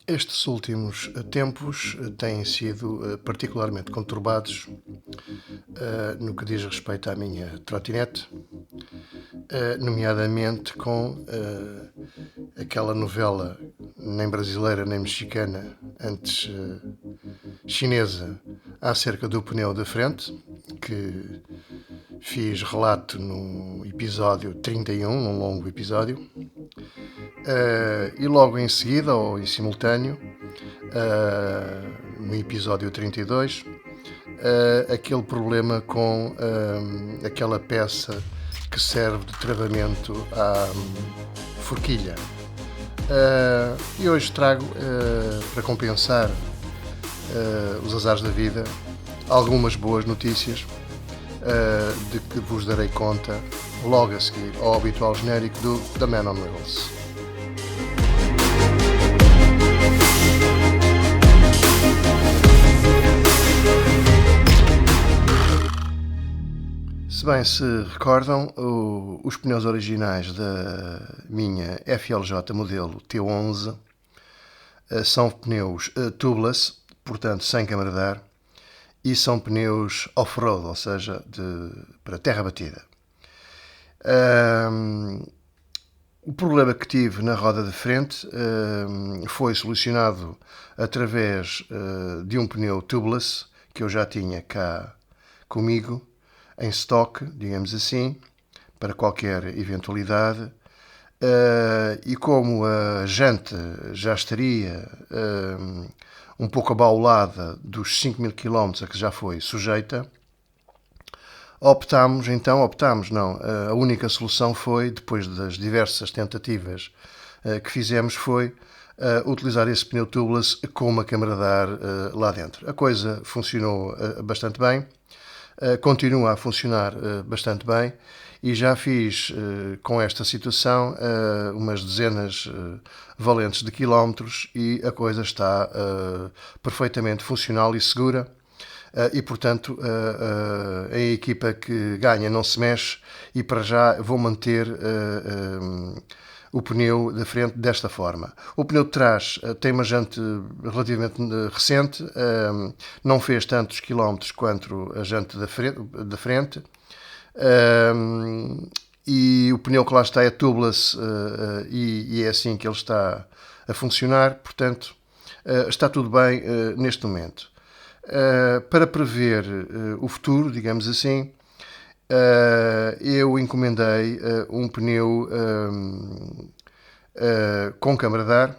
Estes últimos tempos têm sido particularmente conturbados no que diz respeito à minha trotinete, nomeadamente com aquela novela, nem brasileira nem mexicana, antes chinesa, acerca do pneu da frente, que fiz relato no episódio 31, num longo episódio. E logo em seguida, ou em simultâneo, no episódio 32, aquele problema com aquela peça que serve de travamento à forquilha. E hoje trago, para compensar os azares da vida, algumas boas notícias de que vos darei conta logo a seguir ao habitual genérico do The Man on Wheels. Se bem se recordam, os pneus originais da minha FLJ modelo T11 são pneus tubeless, portanto sem câmara de ar, e são pneus off-road, ou seja, para terra batida. O problema que tive na roda de frente foi solucionado através de um pneu tubeless que eu já tinha cá comigo, em stock, digamos assim, para qualquer eventualidade. E como a janta já estaria um pouco abaulada dos 5.000 km a que já foi sujeita, a única solução foi, depois das diversas tentativas que fizemos, foi utilizar esse pneu tubeless com uma câmara de ar lá dentro. A coisa funcionou bastante bem, continua a funcionar bastante bem, e já fiz com esta situação umas dezenas valentes de quilómetros, e a coisa está perfeitamente funcional e segura. E portanto a equipa que ganha não se mexe, e para já vou manter o pneu da frente desta forma. O pneu de trás tem uma jante relativamente recente, não fez tantos quilómetros quanto a jante da frente, e o pneu que lá está é tubeless, e é assim que ele está a funcionar, portanto está tudo bem neste momento. Para prever o futuro, digamos assim, eu encomendei um pneu com câmara de ar.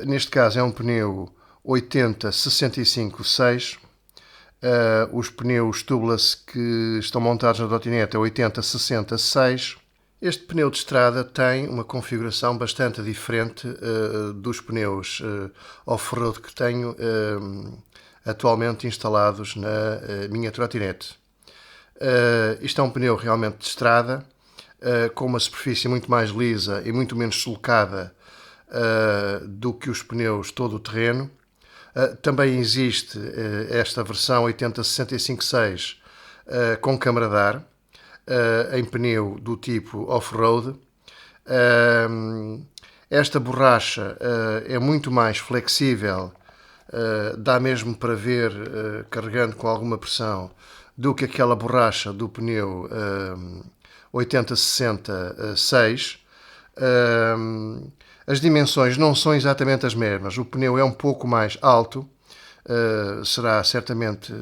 Neste caso é um pneu 80-65-6. Os pneus tubeless que estão montados na trotinete é 80-60-6. Este pneu de estrada tem uma configuração bastante diferente dos pneus off-road que tenho atualmente instalados na minha trotinete. Isto é um pneu realmente de estrada, com uma superfície muito mais lisa e muito menos sulcada do que os pneus todo o terreno. Também existe esta versão 80-65-6 com câmara de ar, em pneu do tipo off-road. Esta borracha é muito mais flexível, dá mesmo para ver carregando com alguma pressão, do que aquela borracha do pneu 80-60-6. As dimensões não são exatamente as mesmas. O pneu é um pouco mais alto, será certamente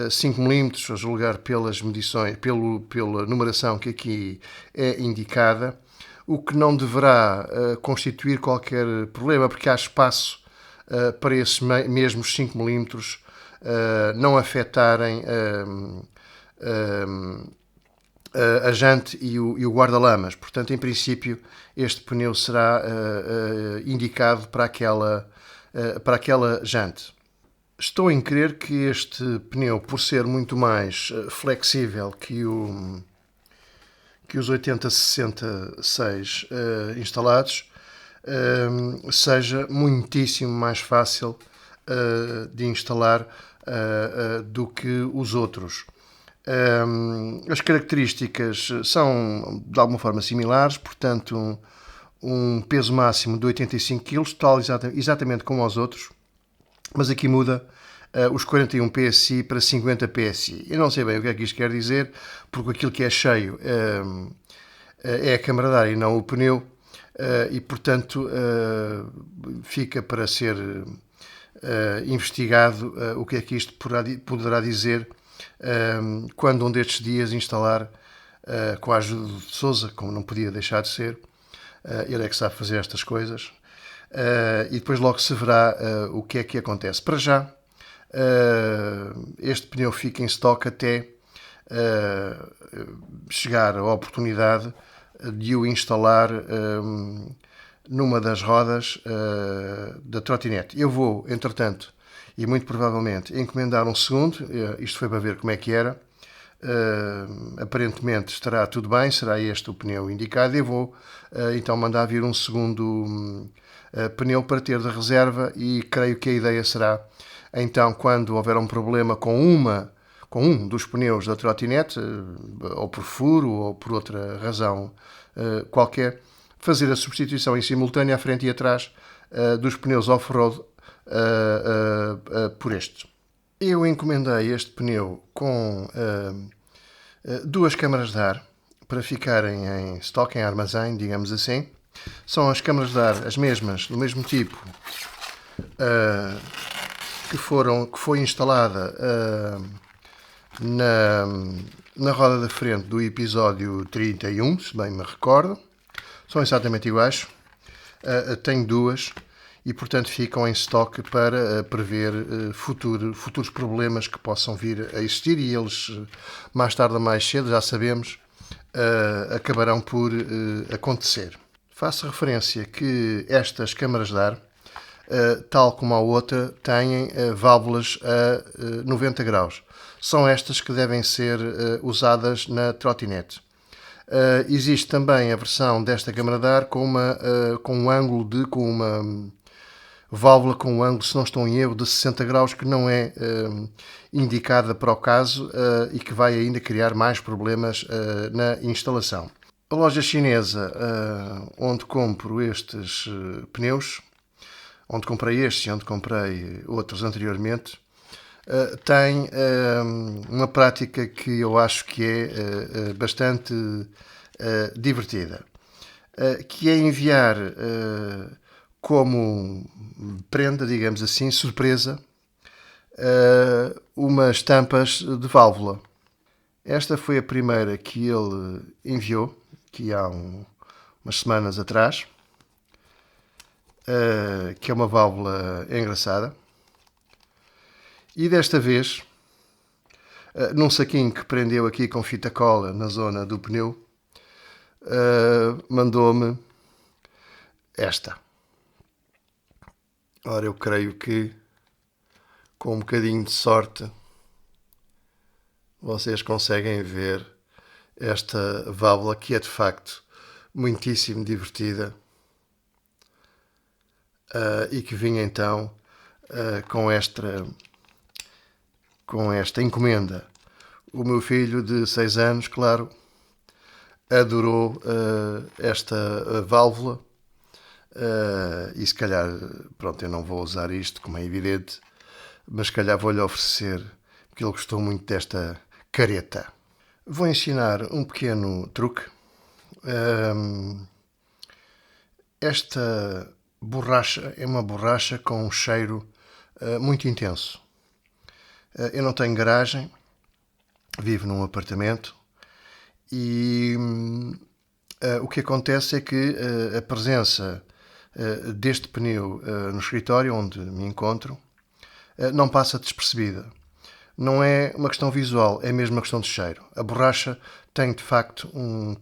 5 mm, a julgar pelas medições, pela numeração que aqui é indicada, o que não deverá constituir qualquer problema, porque há espaço para esses mesmos 5 mm não afetarem a jante e o guarda-lamas. Portanto, em princípio, este pneu será indicado para aquela jante. Estou em crer que este pneu, por ser muito mais flexível que os 80-66 instalados, seja muitíssimo mais fácil de instalar do que os outros. As características são de alguma forma similares, portanto um peso máximo de 85 kg, tal exatamente como aos outros, mas aqui muda os 41 PSI para 50 PSI. Eu não sei bem o que é que isto quer dizer, porque aquilo que é cheio é a câmara de ar e não o pneu, e portanto fica para ser investigado o que é que isto poderá dizer quando um destes dias instalar, com a ajuda de Sousa, como não podia deixar de ser, ele é que sabe fazer estas coisas, e depois logo se verá o que é que acontece. Para já, este pneu fica em stock até chegar a oportunidade de o instalar numa das rodas da trotinete. Eu vou, entretanto, e muito provavelmente, encomendar um segundo. Isto foi para ver como é que era. Aparentemente estará tudo bem, será este o pneu indicado. Eu vou então mandar vir um segundo pneu para ter de reserva, e creio que a ideia será, então, quando houver um problema com um dos pneus da trotinete, ou por furo ou por outra razão qualquer, fazer a substituição em simultâneo à frente e atrás dos pneus off-road por este. Eu encomendei este pneu com duas câmaras de ar para ficarem em estoque, em armazém, digamos assim. São as câmaras de ar as mesmas, do mesmo tipo, que foi instalada na roda da frente do episódio 31, se bem me recordo. São exatamente iguais. Tenho duas e, portanto, ficam em estoque para prever futuros problemas que possam vir a existir, e eles, mais tarde ou mais cedo, já sabemos, acabarão por acontecer. Faço referência que estas câmaras de ar, tal como a outra, têm válvulas a 90 graus. São estas que devem ser usadas na trotinete. Existe também a versão desta câmara de ar com uma válvula com um ângulo, se não estou em erro, de 60 graus, que não é indicada para o caso e que vai ainda criar mais problemas na instalação. A loja chinesa onde compro estes pneus, onde comprei estes e onde comprei outros anteriormente, tem uma prática que eu acho que é bastante divertida, que é enviar como prenda, digamos assim, surpresa, umas tampas de válvula. Esta foi a primeira que ele enviou, que há umas semanas atrás, que é uma válvula engraçada. E desta vez, num saquinho que prendeu aqui com fita cola na zona do pneu, mandou-me esta. Ora, eu creio que, com um bocadinho de sorte, vocês conseguem ver esta válvula, que é de facto muitíssimo divertida, e que vinha então com esta encomenda. O meu filho de 6 anos, claro, adorou esta válvula, e se calhar, pronto, eu não vou usar isto, como é evidente, mas se calhar vou-lhe oferecer, porque ele gostou muito desta careta. Vou ensinar um pequeno truque. Esta borracha é uma borracha com um cheiro muito intenso. Eu não tenho garagem, vivo num apartamento, e o que acontece é que a presença deste pneu no escritório onde me encontro não passa despercebida. Não é uma questão visual, é mesmo uma questão de cheiro. A borracha tem, de facto, um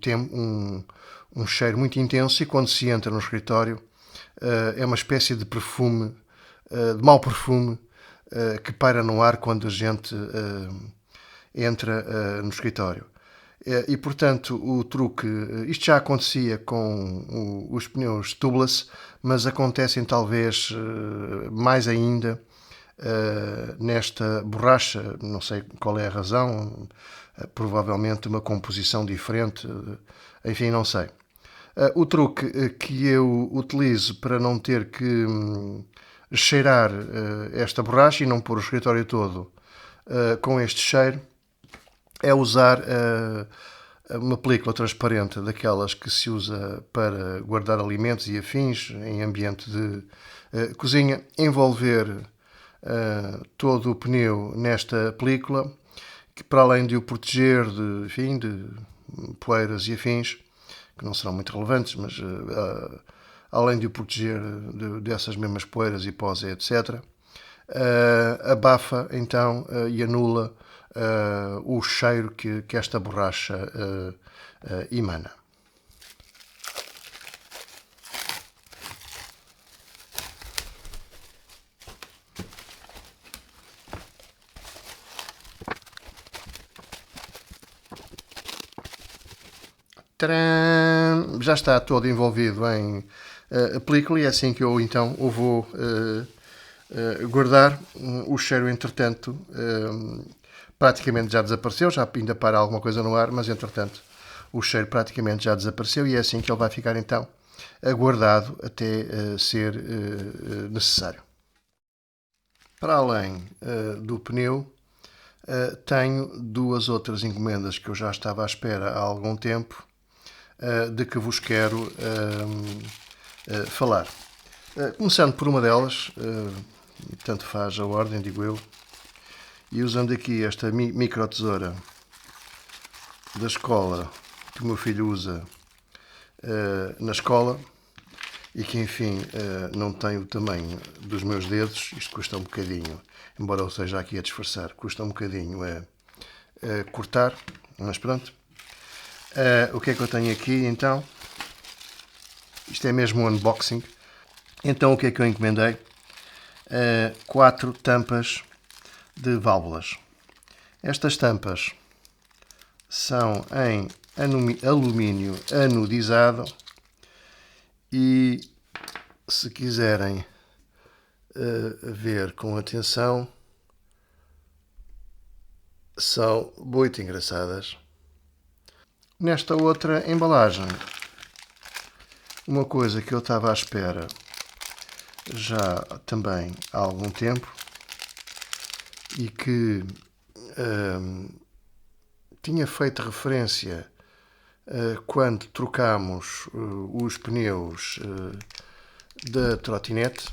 cheiro muito intenso, e quando se entra no escritório é uma espécie de perfume, de mau perfume, que paira no ar quando a gente entra no escritório. E, portanto, o truque, isto já acontecia com os pneus tubeless, mas acontecem talvez mais ainda nesta borracha. Não sei qual é a razão, provavelmente uma composição diferente, enfim, não sei. O truque que eu utilizo para não ter que cheirar esta borracha e não pôr o escritório todo com este cheiro é usar uma película transparente daquelas que se usa para guardar alimentos e afins em ambiente de cozinha, envolver todo o pneu nesta película, que para além de o proteger de, enfim, de poeiras e afins, que não serão muito relevantes, mas além de o proteger dessas mesmas poeiras e pós, etc., abafa então e anula o cheiro que esta borracha emana. Tcharam! Já está todo envolvido em película e é assim que eu então o vou guardar. O cheiro, entretanto, praticamente já desapareceu, já ainda para alguma coisa no ar, mas entretanto o cheiro praticamente já desapareceu e é assim que ele vai ficar então guardado até ser necessário. Para além do pneu, tenho duas outras encomendas que eu já estava à espera há algum tempo, de que vos quero falar. Começando por uma delas, tanto faz a ordem, digo eu, e usando aqui esta micro tesoura da escola que o meu filho usa na escola e que, enfim, não tem o tamanho dos meus dedos. Isto custa um bocadinho, embora eu esteja aqui a disfarçar, custa um bocadinho a cortar, mas pronto. O que é que eu tenho aqui então? Isto é mesmo um unboxing. Então o que é que eu encomendei? 4 tampas de válvulas. Estas tampas são em alumínio anodizado e, se quiserem ver com atenção, são muito engraçadas. Nesta outra embalagem, uma coisa que eu estava à espera já também há algum tempo e que tinha feito referência quando trocámos os pneus da trotinete,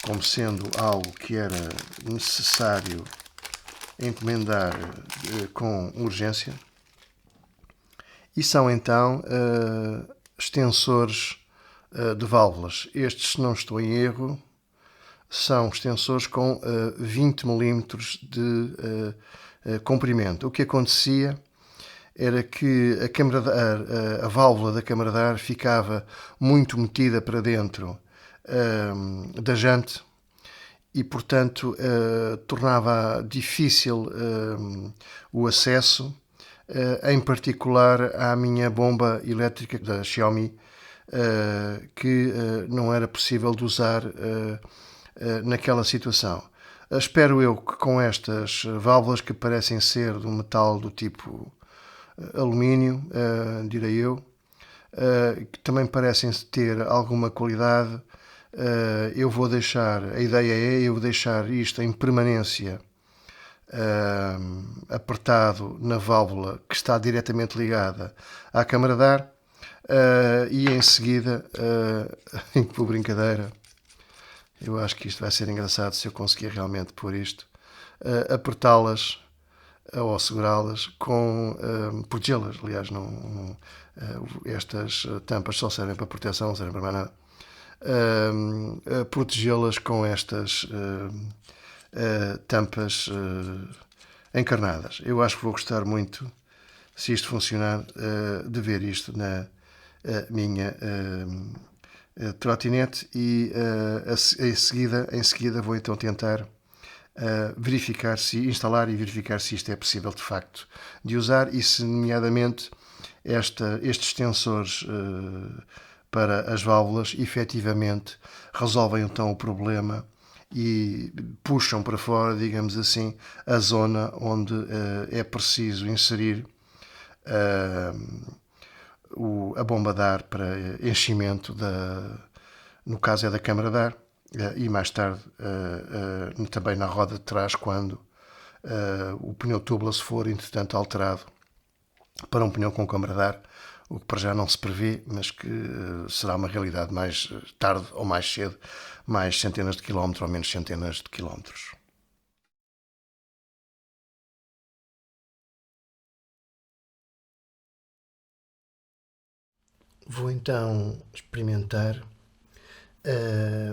como sendo algo que era necessário encomendar com urgência. E são então extensores de válvulas. Estes, se não estou em erro, são extensores com 20 milímetros de comprimento. O que acontecia era que a válvula da câmara de ar ficava muito metida para dentro da jante e, portanto, tornava difícil o acesso, em particular à minha bomba elétrica da Xiaomi, que não era possível de usar naquela situação. Espero eu que com estas válvulas, que parecem ser de um metal do tipo alumínio, direi eu, que também parecem ter alguma qualidade, eu vou deixar, a ideia é eu deixar isto em permanência apertado na válvula que está diretamente ligada à câmara de ar, e em seguida, por brincadeira, eu acho que isto vai ser engraçado se eu conseguir realmente pôr isto, apertá-las ou segurá-las com protegê-las. Aliás, estas tampas só servem para proteção, não servem para mais nada. Protegê-las com estas tampas encarnadas. Eu acho que vou gostar muito, se isto funcionar, de ver isto na minha trotinete e em seguida vou então tentar verificar instalar e verificar se isto é possível de facto de usar e se, nomeadamente, estes extensores para as válvulas efetivamente resolvem então o problema e puxam para fora, digamos assim, a zona onde é preciso inserir a bomba de ar para enchimento, no caso é da câmara de ar, e mais tarde também na roda de trás, quando o pneu tubeless for, entretanto, alterado para um pneu com câmara de ar, o que para já não se prevê, mas que será uma realidade mais tarde ou mais cedo, mais centenas de quilómetros ou menos centenas de quilómetros. Vou então experimentar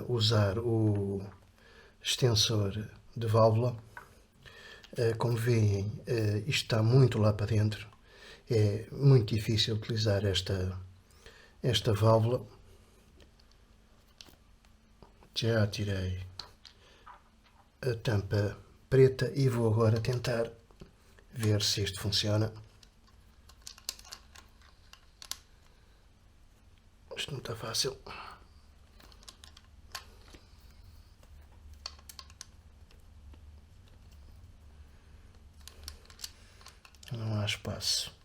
usar o extensor de válvula. Como veem, isto está muito lá para dentro. É muito difícil utilizar esta válvula. Já tirei a tampa preta e vou agora tentar ver se isto funciona. Isto não está fácil. Não há espaço.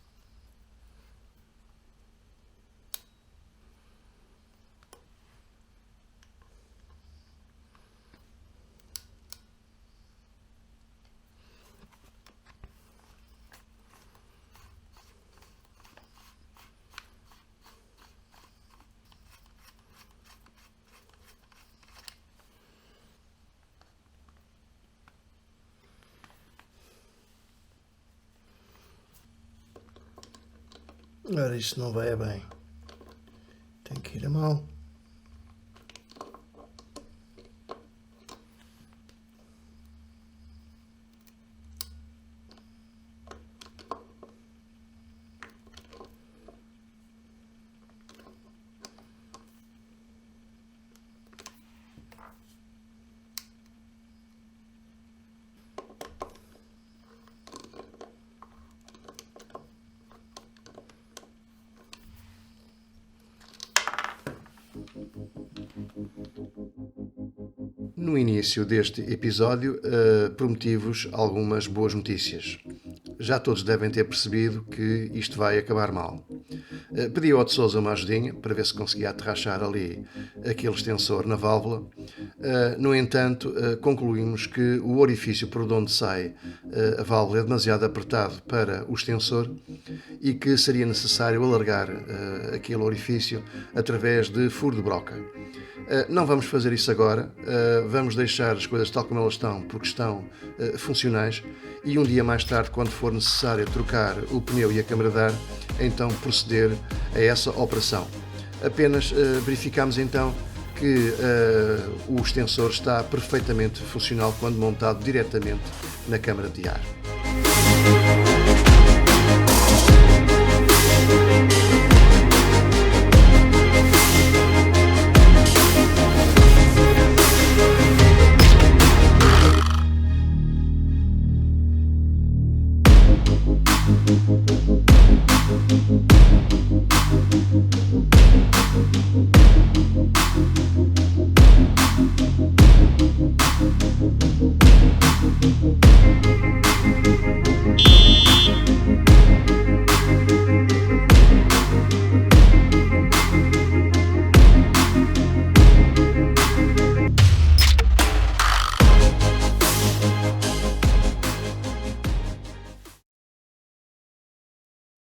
Ora, isto não vai bem. Tem que ir a mão. No início deste episódio, prometi-vos algumas boas notícias. Já todos devem ter percebido que isto vai acabar mal. Pedi ao de Sousa uma ajudinha para ver se conseguia aterrachar ali aquele extensor na válvula. No entanto, concluímos que o orifício por onde sai a válvula é demasiado apertado para o extensor e que seria necessário alargar aquele orifício através de furo de broca. Não vamos fazer isso agora, vamos deixar as coisas tal como elas estão, porque estão funcionais, e um dia mais tarde, quando for necessário trocar o pneu e a câmara de ar, então proceder a essa operação. Apenas verificamos então que o extensor está perfeitamente funcional quando montado diretamente na câmara de ar.